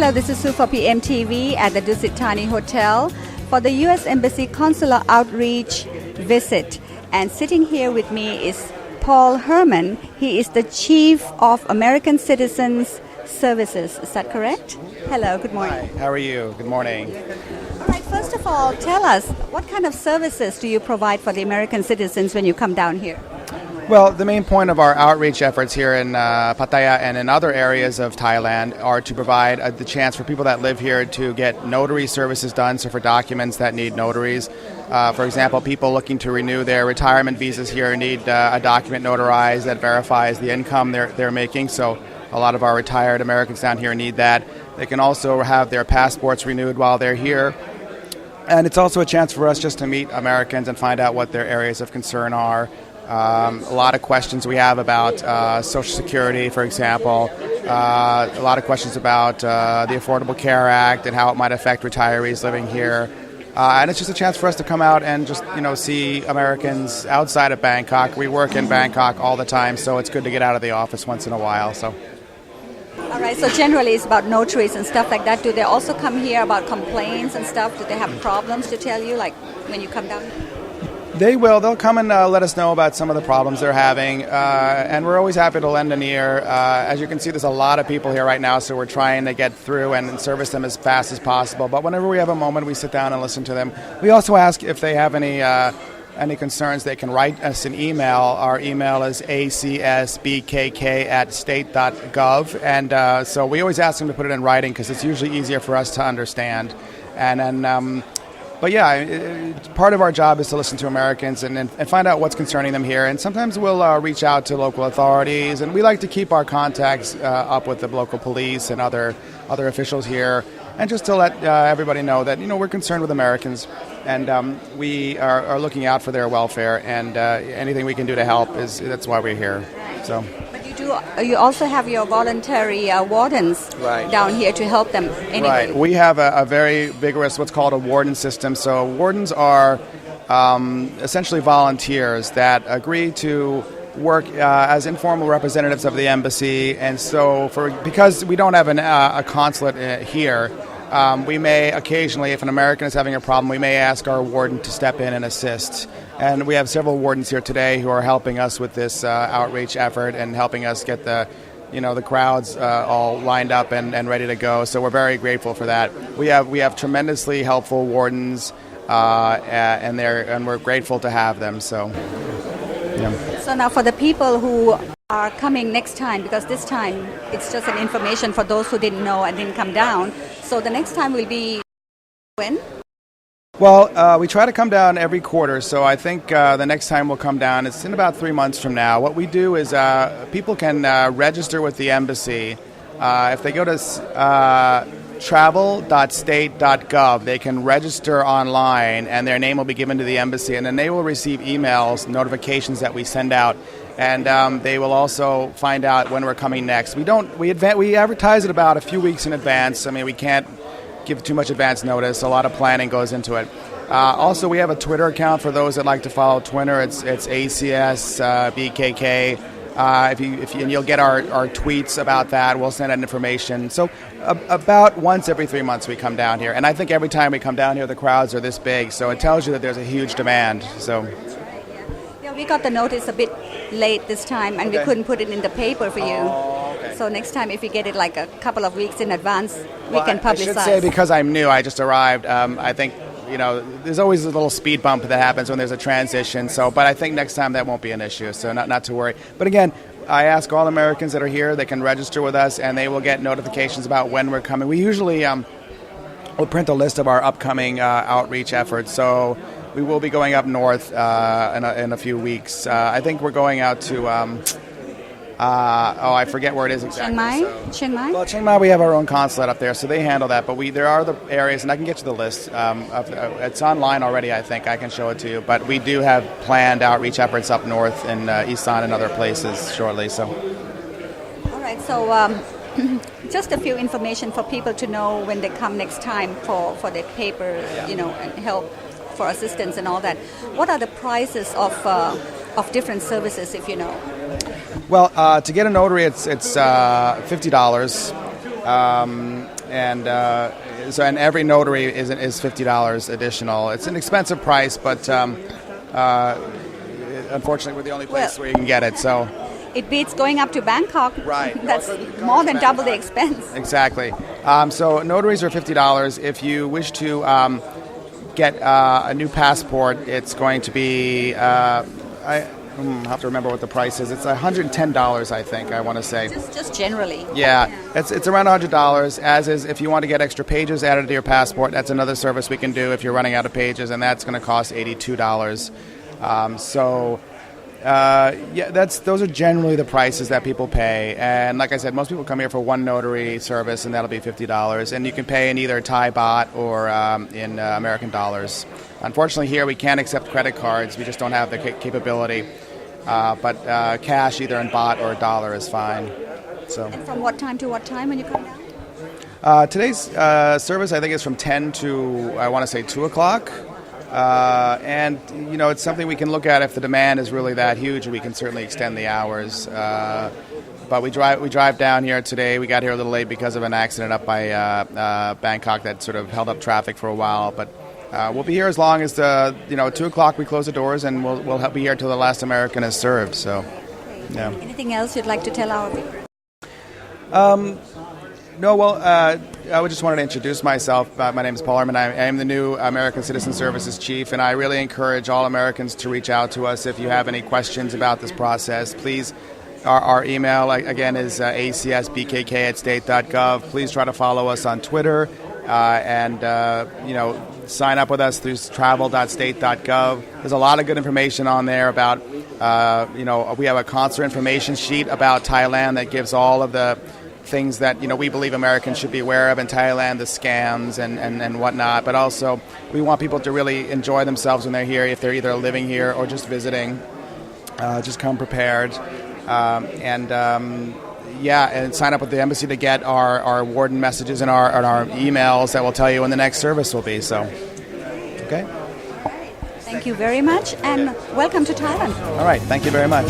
Hello, this is Sue for PMTV at the Dusit Thani Hotel for the U.S. Embassy Consular Outreach visit. And sitting here with me is Paul Herman. He is the Chief of American Citizens Services. Is that correct? Hello, good morning. Hi, how are you? Good morning. All right, first of all, tell us, what kind of services do you provide for the American citizens when you come down here? Well, the main point of our outreach efforts here in Pattaya and in other areas of Thailand are to provide the chance for people that live here to get notary services done, so for documents that need notaries. For example, people looking to renew their retirement visas here need a document notarized that verifies the income they're making, so a lot of our retired Americans down here need that. They can also have their passports renewed while they're here. And it's also a chance for us just to meet Americans and find out what their areas of concern are. A lot of questions we have about Social Security, for example. A lot of questions about the Affordable Care Act and how it might affect retirees living here. And it's just a chance for us to come out and just, see Americans outside of Bangkok. We work in Bangkok all the time, so it's good to get out of the office once in a while. All right, so generally it's about notaries and stuff like that. Do they also come here about complaints and stuff? Do they have problems to tell you, like when you come down? They will. They'll come and let us know about some of the problems they're having, and we're always happy to lend an ear. As you can see, there's a lot of people here right now, so we're trying to get through and service them as fast as possible. But whenever we have a moment, we sit down and listen to them. We also ask if they have any concerns. They can write us an email. Our email is acsbkk@state.gov, and so we always ask them to put it in writing because it's usually easier for us to understand. And then. But yeah, part of our job is to listen to Americans and find out what's concerning them here. And sometimes we'll reach out to local authorities, and we like to keep our contacts up with the local police and other officials here, and just to let everybody know that we're concerned with Americans, and we are looking out for their welfare, and anything we can do to help that's why we're here. So. You also have your voluntary wardens down here to help them anyway. Right. We have a very vigorous what's called a warden system. So wardens are essentially volunteers that agree to work as informal representatives of the embassy. And so because we don't have a consulate here, we may occasionally, if an American is having a problem, we may ask our warden to step in and assist. And we have several wardens here today who are helping us with this outreach effort and helping us get the crowds all lined up and ready to go. So we're very grateful for that. We have tremendously helpful wardens, and we're grateful to have them. So, yeah. So now for the people who are coming next time, because this time it's just an information for those who didn't know and didn't come down. So the next time will be when? Well, we try to come down every quarter, so I think the next time we'll come down, it's in about 3 months from now. What we do is people can register with the embassy. If they go to travel.state.gov, they can register online, and their name will be given to the embassy, and then they will receive emails, notifications that we send out, and they will also find out when we're coming next. We advertise it about a few weeks in advance. I mean, we can't give too much advance notice. A lot of planning goes into it. Also, we have a Twitter account for those that like to follow Twitter. It's ACSBKK. And you'll get our tweets about that. We'll send out information. So about once every 3 months we come down here. And I think every time we come down here, the crowds are this big. So it tells you that there's a huge demand. So. Yeah, we got the notice a bit late this time, and we couldn't put it in the paper for you. So next time, if you get it like a couple of weeks in advance, we can publicize. I should say, because I'm new, I just arrived. I think there's always a little speed bump that happens when there's a transition. So, but I think next time that won't be an issue. So not to worry. But again, I ask all Americans that are here, they can register with us, and they will get notifications about when we're coming. We usually will print a list of our upcoming outreach efforts. So we will be going up north in a few weeks. I think we're going out to. I forget where it is exactly. Chiang Mai? Well, Chiang Mai, we have our own consulate up there, so they handle that. But there are the areas, and I can get you the list. It's online already, I think. I can show it to you. But we do have planned outreach efforts up north in Isan and other places shortly. So. All right, so just a few information for people to know when they come next time for their paper, and help for assistance and all that. What are the prices of different services, if you know? Well, to get a notary, it's $50. and and every notary is $50 additional. It's an expensive price, but unfortunately, we're the only place where you can get it. So it beats going up to Bangkok. Right. That's more than double the expense. Exactly. So notaries are $50. If you wish to get a new passport, it's going to be, I have to remember what the price is. It's $110, I think, I want to say. Just generally. Yeah, it's around $100, as is if you want to get extra pages added to your passport. That's another service we can do if you're running out of pages, and that's going to cost $82. Those are generally the prices that people pay. And like I said, most people come here for one notary service, and that'll be $50. And you can pay in either Thai baht or in American dollars. Unfortunately, here we can't accept credit cards. We just don't have the capability. But cash, either in baht or a dollar, is fine. So. And from what time to what time when you come down? Today's service, I think, is from 10 to, I want to say, 2 o'clock. And, you know, it's something we can look at if the demand is really that huge. We can certainly extend the hours. But we drive down here today. We got here a little late because of an accident up by Bangkok that sort of held up traffic for a while. But we'll be here as long as 2 o'clock we close the doors, and we'll be here until the last American is served. So, yeah. Anything else you'd like to tell our viewers? No, well, I just wanted to introduce myself. My name is Paul Herman. I am the new American Citizen Services Chief, and I really encourage all Americans to reach out to us if you have any questions about this process. Please, our email, again, is acsbkk@state.gov. Please try to follow us on Twitter and sign up with us through travel.state.gov. There's a lot of good information on there about, we have a consular information sheet about Thailand that gives all of the things that we believe Americans should be aware of in Thailand, the scams and whatnot. But also, we want people to really enjoy themselves when they're here, if they're either living here or just visiting. Just come prepared. And sign up with the embassy to get our warden messages and our emails that will tell you when the next service will be. So, okay. Thank you very much, and welcome to Thailand. All right. Thank you very much.